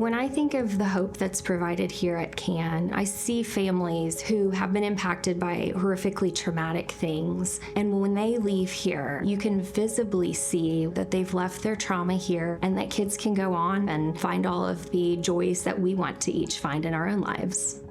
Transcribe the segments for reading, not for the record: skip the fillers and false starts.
When I think of the hope that's provided here at CAN, I see families who have been impacted by horrifically traumatic things. And when they leave here, you can visibly see that they've left their trauma here and that kids can go on and find all of the joys that we want to each find in our own lives.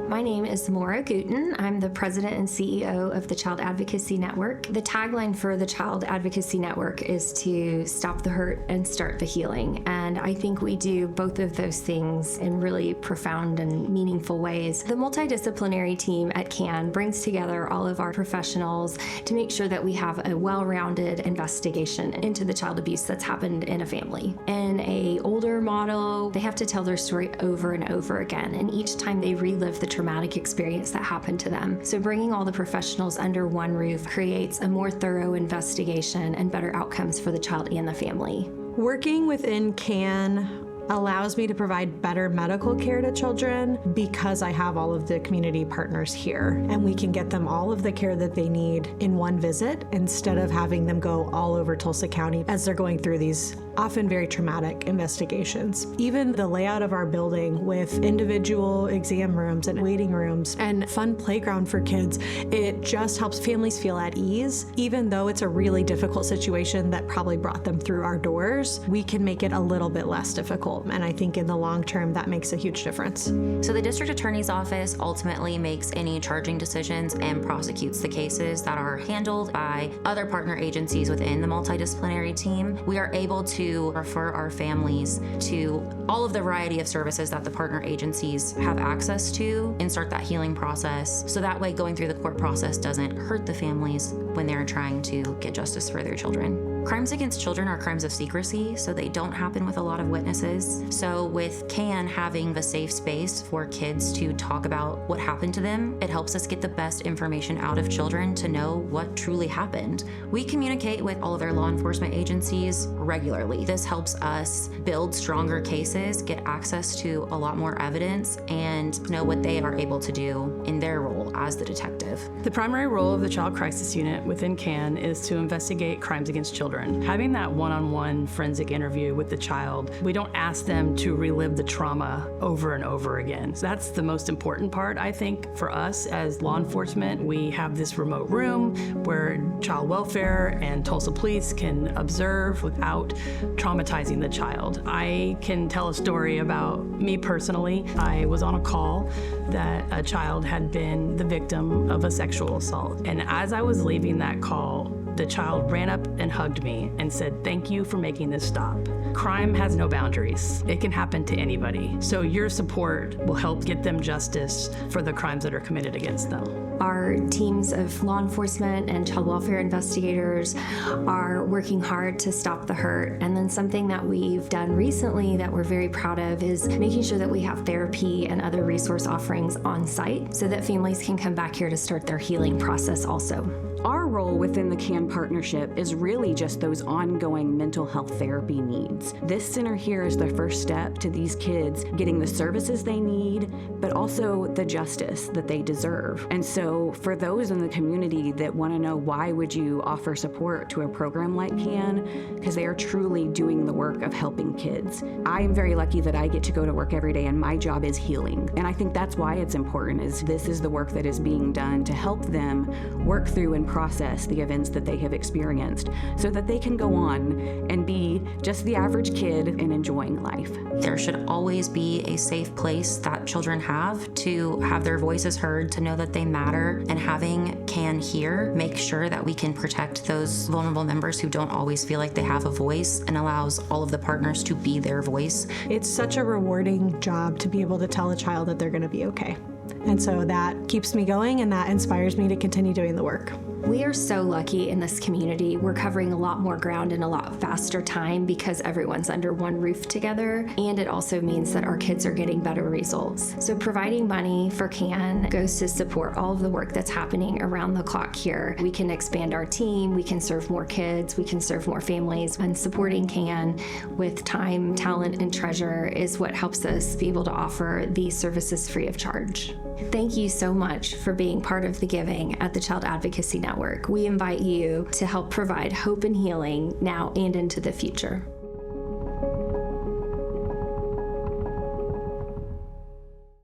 My name is Maura Guten. I'm the president and CEO of the Child Advocacy Network. The tagline for the Child Advocacy Network is to stop the hurt and start the healing. And I think we do both of those things in really profound and meaningful ways. The multidisciplinary team at CAN brings together all of our professionals to make sure that we have a well-rounded investigation into the child abuse that's happened in a family. In an older model, they have to tell their story over and over again. And each time they relive the traumatic experience that happened to them. So bringing all the professionals under one roof creates a more thorough investigation and better outcomes for the child and the family. Working within CAN allows me to provide better medical care to children because I have all of the community partners here, and we can get them all of the care that they need in one visit instead of having them go all over Tulsa County as they're going through these often very traumatic investigations. Even the layout of our building with individual exam rooms and waiting rooms and fun playground for kids, it just helps families feel at ease. Even though it's a really difficult situation that probably brought them through our doors, we can make it a little bit less difficult. And I think in the long term, that makes a huge difference. So the district attorney's office ultimately makes any charging decisions and prosecutes the cases that are handled by other partner agencies within the multidisciplinary team. We are able to refer our families to all of the variety of services that the partner agencies have access to and start that healing process. So that way going through the court process doesn't hurt the families when they're trying to get justice for their children. Crimes against children are crimes of secrecy, so they don't happen with a lot of witnesses. So with CAN having the safe space for kids to talk about what happened to them, it helps us get the best information out of children to know what truly happened. We communicate with all of our law enforcement agencies regularly. This helps us build stronger cases, get access to a lot more evidence, and know what they are able to do in their role as the detective. The primary role of the Child Crisis Unit within CAN is to investigate crimes against children. Having that one-on-one forensic interview with the child, we don't ask them to relive the trauma over and over again. So that's the most important part, I think, for us as law enforcement. We have this remote room where child welfare and Tulsa police can observe without traumatizing the child. I can tell a story about me personally. I was on a call that a child had been the victim of a sexual assault. And as I was leaving that call, the child ran up and hugged me and said, "Thank you for making this stop." Crime has no boundaries. It can happen to anybody. So your support will help get them justice for the crimes that are committed against them. Our teams of law enforcement and child welfare investigators are working hard to stop the hurt. And then something that we've done recently that we're very proud of is making sure that we have therapy and other resource offerings on site so that families can come back here to start their healing process also. Our role within the CAN partnership is really just those ongoing mental health therapy needs. This center here is the first step to these kids getting the services they need, but also the justice that they deserve. And so for those in the community that want to know why would you offer support to a program like CAN, because they are truly doing the work of helping kids. I am very lucky that I get to go to work every day and my job is healing. And I think that's why it's important, is this is the work that is being done to help them work through and process the events that they have experienced so that they can go on and be just the average kid and enjoying life. There should always be a safe place that children have to have their voices heard, to know that they matter, and having CAN here make sure that we can protect those vulnerable members who don't always feel like they have a voice and allows all of the partners to be their voice. It's such a rewarding job to be able to tell a child that they're going to be okay. And so that keeps me going and that inspires me to continue doing the work. We are so lucky in this community. We're covering a lot more ground in a lot faster time because everyone's under one roof together, and it also means that our kids are getting better results. So providing money for CAN goes to support all of the work that's happening around the clock here. We can expand our team, we can serve more kids, we can serve more families, and supporting CAN with time, talent, and treasure is what helps us be able to offer these services free of charge. Thank you so much for being part of the giving at the Child Advocacy Network. We invite you to help provide hope and healing now and into the future.